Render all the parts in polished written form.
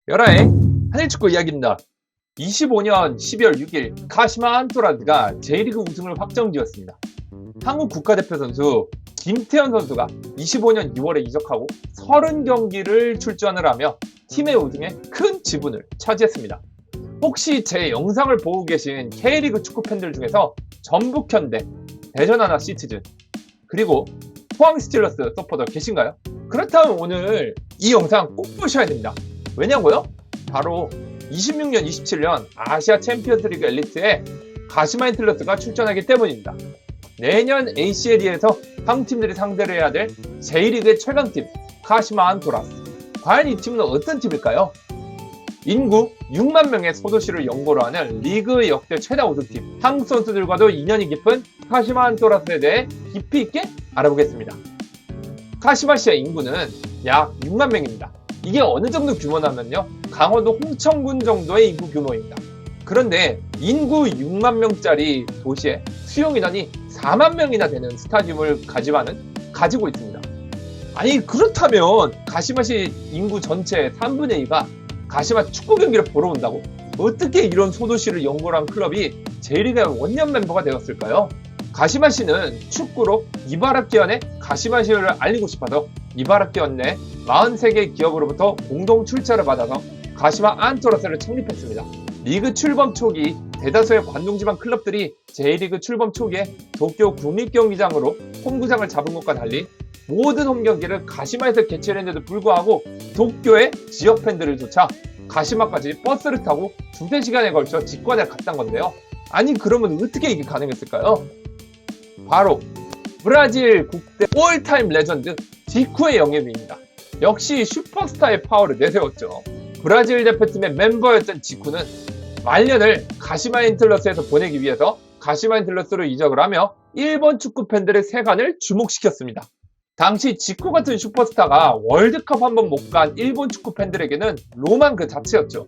열하의 한일축구 이야기입니다. 25년 12월 6일 카시마 안토라즈가 J리그 우승을 확정지었습니다. 한국 국가대표 선수 김태현 선수가 25년 2월에 이적하고 30경기를 출전을 하며 팀의 우승에 큰 지분을 차지했습니다. 혹시 제 영상을 보고 계신 K리그 축구 팬들 중에서 전북현대, 대전하나 시티즌, 그리고 포항 스틸러스 서포터 계신가요? 그렇다면 오늘 이 영상 꼭 보셔야 됩니다. 왜냐고요? 바로 26년, 27년 아시아 챔피언스리그 엘리트에 가시마 엔틀러스가 출전하기 때문입니다. 내년 ACL에서 한국 팀들이 상대를 해야 될 J리그의 최강팀 카시마 안토라스. 과연 이 팀은 어떤 팀일까요? 인구 6만 명의 소도시를 연고로 하는 리그 역대 최다 우승팀, 한국 선수들과도 인연이 깊은 카시마 안토라스에 대해 깊이 있게 알아보겠습니다. 카시마시의 인구는 약 6만 명입니다. 이게 어느 정도 규모냐면요, 강원도 홍천군 정도의 인구 규모입니다. 그런데 인구 6만 명짜리 도시에 수용인원이 4만 명이나 되는 스타디움을 가지고 있습니다. 아니, 그렇다면 가시마시 인구 전체의 3분의 2가 가시마 축구 경기를 보러 온다고? 어떻게 이런 소도시를 연고로 한 클럽이 J리그의 원년 멤버가 되었을까요? 가시마시는 축구로 이바라키현의 가시마시를 알리고 싶어서 이바라키현 내 43개 기업으로부터 공동 출자를 받아서 가시마 안토라스를 창립했습니다. 리그 출범 초기 대다수의 관동지방 클럽들이 J리그 출범 초기에 도쿄 국립경기장으로 홈구장을 잡은 것과 달리 모든 홈경기를 가시마에서 개최했는데도 불구하고 도쿄의 지역 팬들을 쫓아 가시마까지 버스를 타고 2~3시간에 걸쳐 직관에 갔단 건데요. 아니, 그러면 어떻게 이게 가능했을까요? 바로 브라질 국대 올타임 레전드 지쿠의 영입입니다. 역시 슈퍼스타의 파워를 내세웠죠. 브라질 대표팀의 멤버였던 지쿠는 말년을 가시마 엔틀러스에서 보내기 위해서 가시마 엔틀러스로 이적을 하며 일본 축구 팬들의 세간을 주목시켰습니다. 당시 지쿠 같은 슈퍼스타가 월드컵 한 번 못 간 일본 축구 팬들에게는 로망 그 자체였죠.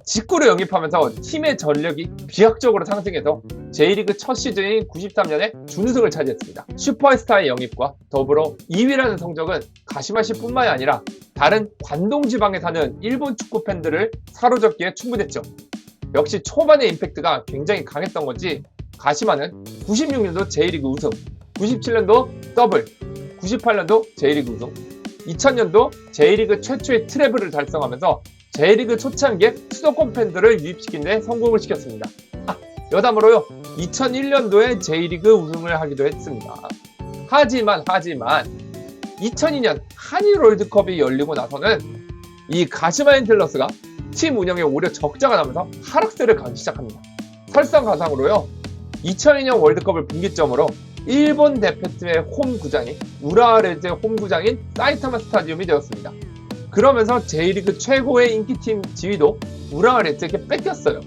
지쿠를 영입하면서 팀의 전력이 비약적으로 상승해서 J리그 첫 시즌인 93년에 준우승을 차지했습니다. 슈퍼스타의 영입과 더불어 2위라는 성적은 가시마시뿐만이 아니라 다른 관동지방에 사는 일본 축구 팬들을 사로잡기에 충분했죠. 역시 초반의 임팩트가 굉장히 강했던 건지 가시마는 96년도 J리그 우승, 97년도 더블, 98년도 J리그 우승, 2000년도 J리그 최초의 트래블을 달성하면서 J리그 초창기에 수도권 팬들을 유입시킨 데 성공을 시켰습니다. 여담으로요, 2001년도에 J리그 우승을 하기도 했습니다. 하지만 2002년 한일 월드컵이 열리고 나서는 이 가시마 엔틀러스가 팀 운영에 오히려 적자가 나면서 하락세를 가기 시작합니다. 설상가상으로요, 2002년 월드컵을 분기점으로 일본 대표팀의 홈구장이 우라와레즈의 홈구장인 사이타마 스타디움이 되었습니다. 그러면서 J리그 최고의 인기팀 지위도 우라와레즈에게 뺏겼어요.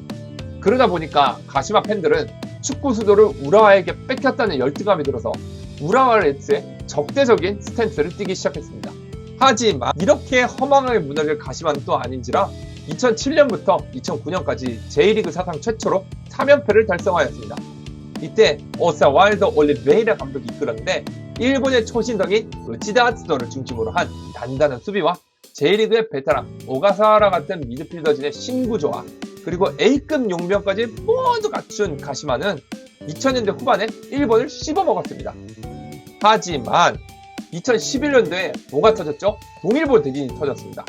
그러다 보니까 가시마 팬들은 축구 수도를 우라와에게 뺏겼다는 열등감이 들어서 우라와레즈의 적대적인 스탠스를 띠기 시작했습니다. 하지만 이렇게 허망하게 무너질 가시마는 또 아닌지라 2007년부터 2009년까지 J리그 사상 최초로 3연패를 달성하였습니다. 이때 오사 와일드 올리베이라 감독이 이끌었는데 일본의 초신성인 우치다 아츠도를 중심으로 한 단단한 수비와 J리그의 베테랑 오가사와라 같은 미드필더진의 신구조와 그리고 A급 용병까지 모두 갖춘 가시마는 2000년대 후반에 일본을 씹어먹었습니다. 하지만 2011년도에 뭐가 터졌죠? 동일본 대지진이 터졌습니다.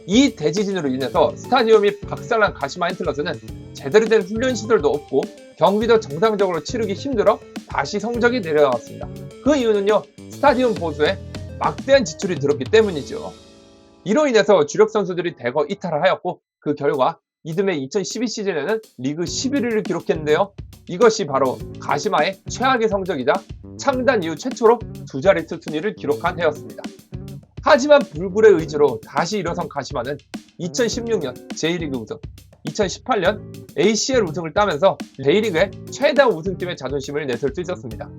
이 대지진으로 인해서 스타디움이 박살난 가시마 엔틀러스는 제대로 된 훈련 시설도 없고 경기도 정상적으로 치르기 힘들어 다시 성적이 내려갔습니다. 그 이유는요, 스타디움 보수에 막대한 지출이 들었기 때문이죠. 이로 인해서 주력 선수들이 대거 이탈을 하였고 그 결과 이듬해 2012 시즌에는 리그 11위를 기록했는데요. 이것이 바로 가시마의 최악의 성적이자 창단 이후 최초로 두 자릿수 순위를 기록한 해였습니다. 하지만 불굴의 의지로 다시 일어선 가시마는 2016년 J리그 우승, 2018년 ACL 우승을 따면서 J리그의 최다 우승팀의 자존심을 내세울 수 있었습니다.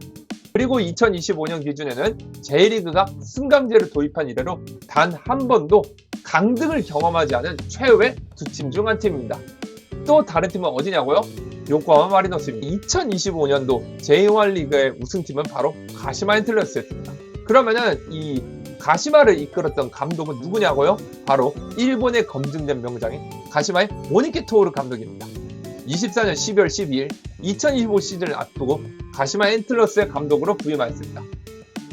그리고 2025년 기준에는 J리그가 승강제를 도입한 이래로 단 한 번도 강등을 경험하지 않은 최후의 두 팀 중 한 팀입니다. 또 다른 팀은 어디냐고요? 요코하마 마리노스입니다. 2025년도 J1 리그의 우승팀은 바로 가시마 엔틀러스였습니다. 그러면은 이 가시마를 이끌었던 감독은 누구냐고요? 바로 일본의 검증된 명장인 가시마의 모니키 토오루 감독입니다. 24년 12월 12일 2025 시즌을 앞두고 가시마 엔틀러스의 감독으로 부임하였습니다.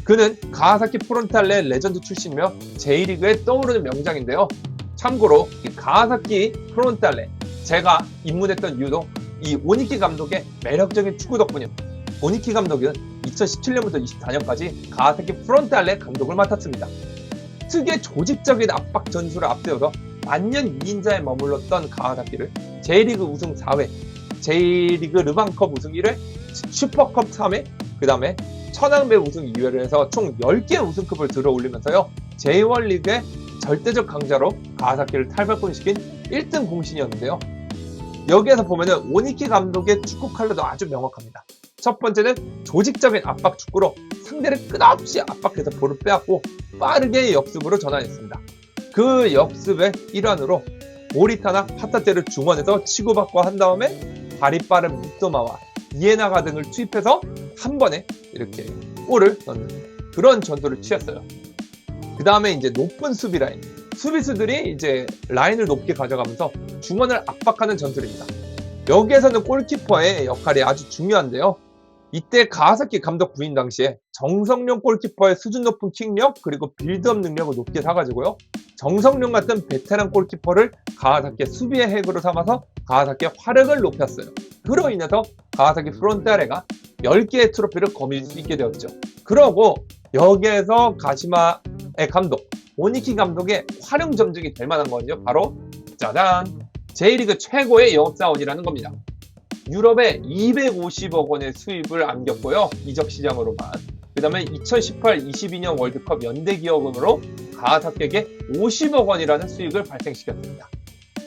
그는 가와사키 프론탈레 레전드 출신이며 J리그에 떠오르는 명장인데요. 참고로 이 가와사키 프론탈레 제가 입문했던 이유도 이 오니키 감독의 매력적인 축구 덕분입니다. 오니키 감독은 2017년부터 24년까지 가와사키 프론탈레 감독을 맡았습니다. 특유의 조직적인 압박 전술을 앞세워서 만년 2인자에 머물렀던 가와사키를 J리그 우승 4회, J리그 르방컵 우승 1회, 슈퍼컵 3회, 그 다음에 천왕배 우승 2회를 해서 총 10개의 우승컵을 들어올리면서요. J1 리그의 절대적 강자로 가와사키를 탈바꿈시킨 1등 공신이었는데요. 여기에서 보면은 오니키 감독의 축구 칼라도 아주 명확합니다. 첫 번째는 조직적인 압박 축구로 상대를 끝없이 압박해서 볼을 빼앗고 빠르게 역습으로 전환했습니다. 그 역습의 일환으로 모리타나 파타테를 중원에서 치고받고 한 다음에 발이 빠른 미토마와 이에나가 등을 투입해서 한 번에 이렇게 골을 넣는 그런 전술을 취했어요. 그 다음에 이제 높은 수비 라인, 수비수들이 이제 라인을 높게 가져가면서 중원을 압박하는 전술입니다. 여기에서는 골키퍼의 역할이 아주 중요한데요. 이때 가와사키 감독 부임 당시에 정성룡 골키퍼의 수준 높은 킥력 그리고 빌드업 능력을 높게 사가지고요. 정성룡 같은 베테랑 골키퍼를 가와사키의 수비의 핵으로 삼아서 가와사키의 화력을 높였어요. 그로 인해서 가와사키 프론타레가 10개의 트로피를 거머쥘 수 있게 되었죠. 그러고 여기에서 가시마의 감독, 오니키 감독의 활용 점증이 될 만한 거는요. 바로 짜잔! J리그 최고의 영업사원이라는 겁니다. 유럽에 250억 원의 수입을 안겼고요. 이적 시장으로만. 그 다음에 2018-22년 월드컵 연대기여금으로 가와사키에게 50억 원이라는 수익을 발생시켰습니다.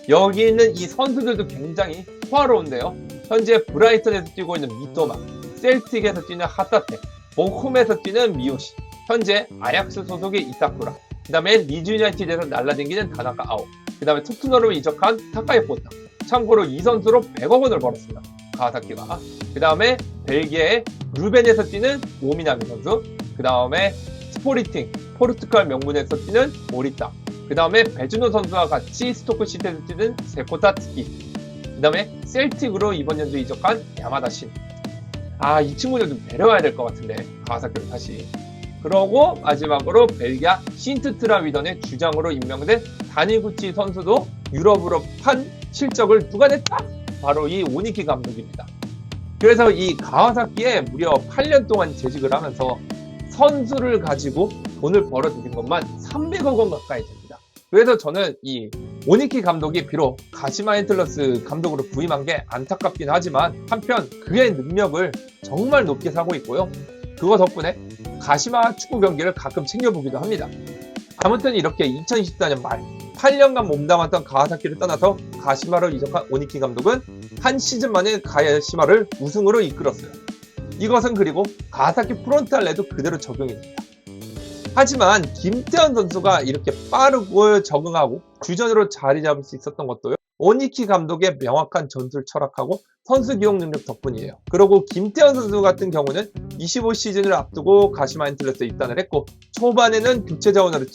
여기 있는 이 선수들도 굉장히 호화로운데요. 현재 브라이턴에서 뛰고 있는 미토마, 셀틱에서 뛰는 하타테, 보쿰에서 뛰는 미요시, 현재 아약스 소속의 이타쿠라, 그 다음에 리즈 유나이티드에서 날라다니는 다나카 아오, 그 다음에 토트넘으로 이적한 타카이 포타. 참고로 이 선수로 100억 원을 벌었습니다. 가와사키가. 그 다음에 벨기에의 루벤에서 뛰는 오미나미 선수, 그 다음에 스포리팅, 포르투갈 명문에서 뛰는 모리타, 그 다음에 베주노 선수와 같이 스토크 시티에서 뛰는 세코타 트키, 그 다음에 셀틱으로 이번 연도 이적한 야마다 신. 이 친구들 좀 데려와야 될 것 같은데, 가와사키를 다시. 그러고 마지막으로 벨기아 신트트라 위던의 주장으로 임명된 다니구치 선수도 유럽으로 판 실적을 누가 냈다? 바로 이 오니키 감독입니다. 그래서 이 가와사키에 무려 8년 동안 재직을 하면서 선수를 가지고 돈을 벌어들인 것만 300억 원 가까이 됩니다. 그래서 저는 이 오니키 감독이 비록 가시마 엔틀러스 감독으로 부임한 게 안타깝긴 하지만 한편 그의 능력을 정말 높게 사고 있고요. 그거 덕분에 가시마 축구 경기를 가끔 챙겨보기도 합니다. 아무튼 이렇게 2024년 말 8년간 몸담았던 가와사키를 떠나서 가시마로 이적한 오니키 감독은 한 시즌 만에 가시마를 우승으로 이끌었어요. 이것은 그리고 가와사키 프론탈레도 그대로 적용이 됩니다. 하지만 김태현 선수가 이렇게 빠르고 적응하고 주전으로 자리 잡을 수 있었던 것도요. 오니키 감독의 명확한 전술 철학하고 선수 기용 능력 덕분이에요. 그리고 김태현 선수 같은 경우는 25 시즌을 앞두고 가시마 엔틀러스에 입단을 했고 초반에는 교체 자원으로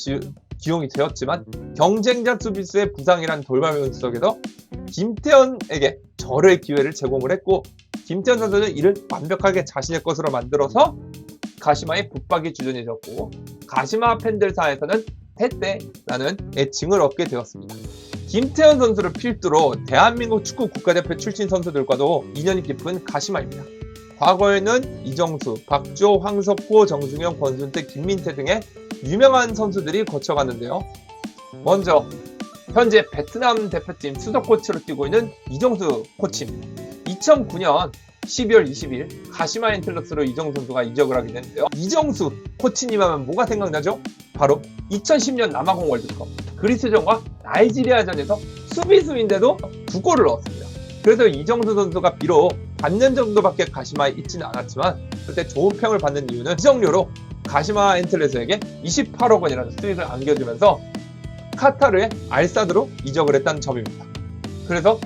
기용이 되었지만 경쟁자 수비수의 부상이란 돌발 속에서 김태현에게 절호의 기회를 제공을 했고 김태현 선수는 이를 완벽하게 자신의 것으로 만들어서 가시마의 붙박이 주전이 되었고 가시마 팬들 사이에서는 태떼라는 애칭을 얻게 되었습니다. 김태현 선수를 필두로 대한민국 축구 국가대표 출신 선수들과도 인연이 깊은 가시마입니다. 과거에는 이정수, 박주호, 황석호, 정중영, 권순태, 김민태 등의 유명한 선수들이 거쳐갔는데요. 먼저 현재 베트남 대표팀 수석 코치로 뛰고 있는 이정수 코치입니다. 2009년 12월 20일 가시마 엔틀러스로 이정수 선수가 이적을 하게 됐는데요. 이정수 코치님 하면 뭐가 생각나죠? 바로 2010년 남아공 월드컵 그리스전과 나이지리아전에서 수비수인데도 2골을 넣었습니다. 그래서 이정수 선수가 비록 반년 정도밖에 가시마에 있지는 않았지만 그때 좋은 평을 받는 이유는 이적료로 가시마 엔틀러스에게 28억 원이라는 수익을 안겨주면서 카타르의 알사드로 이적을 했다는 점입니다. 그래서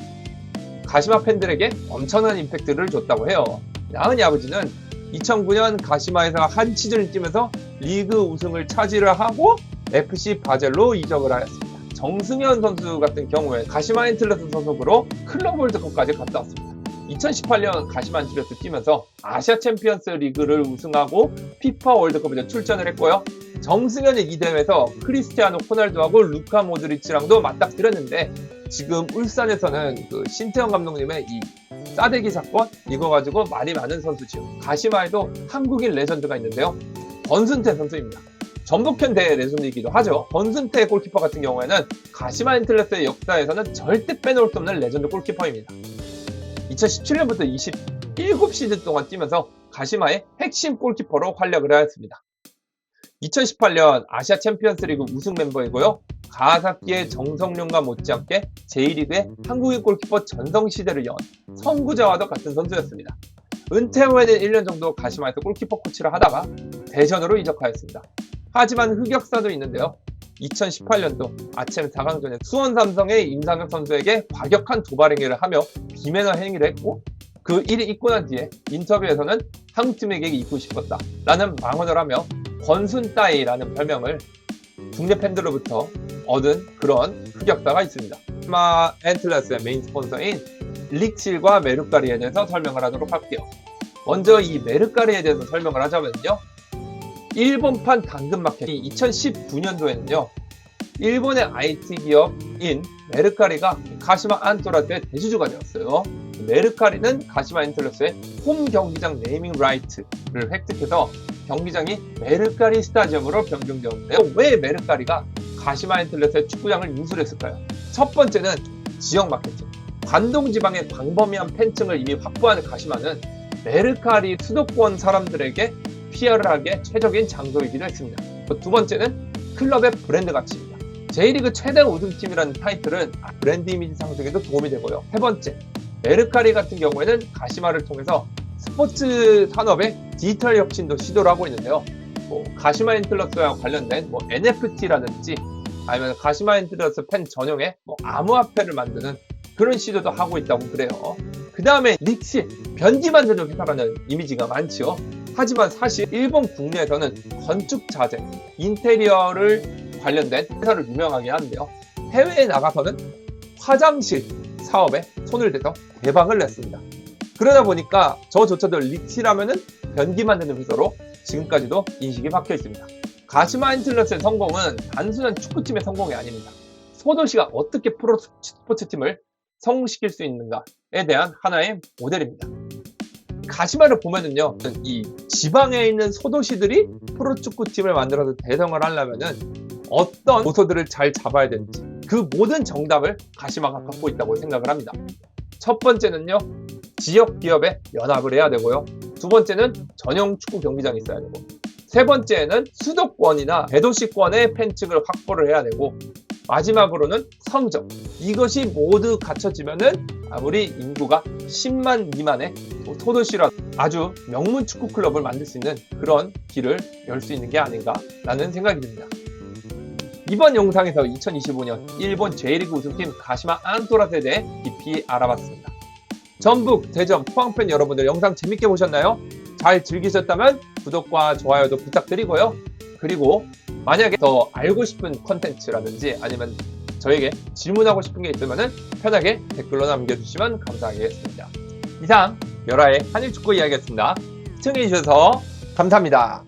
가시마 팬들에게 엄청난 임팩트를 줬다고 해요. 나은이 아버지는 2009년 가시마에서 한 시즌을 뛰면서 리그 우승을 차지를 하고 FC 바젤로 이적을 하였습니다. 정승현 선수 같은 경우에 가시마 엔틀러스 소속으로 클럽 월드컵까지 갔다 왔습니다. 2018년 가시마 엔틀러스 뛰면서 아시아 챔피언스 리그를 우승하고 피파 월드컵에 출전을 했고요. 정승현이 이 대회에서 크리스티아노 호날두하고 루카 모드리치랑도 맞닥뜨렸는데 지금 울산에서는 그 신태영 감독님의 이 싸대기 사건 이거 가지고 말이 많은 선수지요. 가시마에도 한국인 레전드가 있는데요. 권순태 선수입니다. 전북현대의 레전드이기도 하죠. 권순태 골키퍼 같은 경우에는 가시마 엔틀러스의 역사에서는 절대 빼놓을 수 없는 레전드 골키퍼입니다. 2017년부터 27시즌 동안 뛰면서 가시마의 핵심 골키퍼로 활약을 하였습니다. 2018년 아시아 챔피언스 리그 우승 멤버이고요. 가사키의 정성룡과 못지않게 J리그의 한국인 골키퍼 전성시대를 연 선구자와도 같은 선수였습니다. 은퇴 후에는 1년 정도 가시마에서 골키퍼 코치를 하다가 대전으로 이적하였습니다. 하지만 흑역사도 있는데요. 2018년도 아침 4강전에 수원 삼성의 임상혁 선수에게 과격한 도발 행위를 하며 비매너 행위를 했고 그 일이 있고 난 뒤에 인터뷰에서는 한국팀에게 있고 싶었다 라는 망언을 하며 권순따이라는 별명을 국내 팬들로부터 얻은 그런 흑역사가 있습니다. 가시마 엔틀러스의 메인 스폰서인 릭실과 메르카리에 대해서 설명을 하도록 할게요. 먼저 이 메르카리에 대해서 설명을 하자면요. 일본판 당근마켓이 2019년도에는요. 일본의 IT 기업인 메르카리가 가시마 안토라스의 대주주가 되었어요. 메르카리는 가시마 엔틀러스의 홈 경기장 네이밍 라이트를 획득해서 경기장이 메르카리 스타디움으로 변경되었는데요. 왜 메르카리가 가시마 엔틀러스의 축구장을 인수했을까요? 첫 번째는 지역 마케팅. 관동 지방의 광범위한 팬층을 이미 확보하는 가시마는 메르카리 수도권 사람들에게 PR을 하기에 최적인 장소이기도 했습니다. 두 번째는 클럽의 브랜드 가치입니다. J리그 최대 우승팀이라는 타이틀은 브랜드 이미지 상승에도 도움이 되고요. 세 번째, 메르카리 같은 경우에는 가시마를 통해서 스포츠 산업의 디지털 혁신도 시도를 하고 있는데요. 가시마 엔틀러스와 관련된 NFT라든지 아니면 가시마 엔틀러스 팬 전용의 암호화폐를 만드는 그런 시도도 하고 있다고 그래요. 그 다음에 릭실, 변기 만드는 회사라는 이미지가 많죠. 하지만 사실 일본 국내에서는 건축 자재, 인테리어를 관련된 회사를 유명하게 하는데요. 해외에 나가서는 화장실 사업에 손을 대서 대박을 냈습니다. 그러다 보니까 저조차도 릭실하면은 변기 만드는 회사로 지금까지도 인식이 박혀 있습니다. 가시마 엔틀러스의 성공은 단순한 축구팀의 성공이 아닙니다. 소도시가 어떻게 프로 스포츠팀을 성공시킬 수 있는가에 대한 하나의 모델입니다. 가시마를 보면은요, 이 지방에 있는 소도시들이 프로축구팀을 만들어서 대성을 하려면은 어떤 요소들을 잘 잡아야 되는지 그 모든 정답을 가시마가 갖고 있다고 생각을 합니다. 첫 번째는요, 지역 기업에 연합을 해야 되고요. 두 번째는 전용 축구 경기장이 있어야 되고, 세 번째는 수도권이나 대도시권의 팬층을 확보를 해야 되고, 마지막으로는 성적. 이것이 모두 갖춰지면은 아무리 인구가 10만 미만의 소도시라도 아주 명문 축구 클럽을 만들 수 있는 그런 길을 열 수 있는 게 아닌가라는 생각이 듭니다. 이번 영상에서 2025년 일본 J리그 우승팀 가시마 안토라스에 대해 깊이 알아봤습니다. 전북, 대전, 포항팬 여러분들 영상 재밌게 보셨나요? 잘 즐기셨다면 구독과 좋아요도 부탁드리고요. 그리고 만약에 더 알고 싶은 컨텐츠라든지 아니면 저에게 질문하고 싶은 게 있으면 편하게 댓글로 남겨주시면 감사하겠습니다. 이상 열화의 한일축구 이야기였습니다. 시청해주셔서 감사합니다.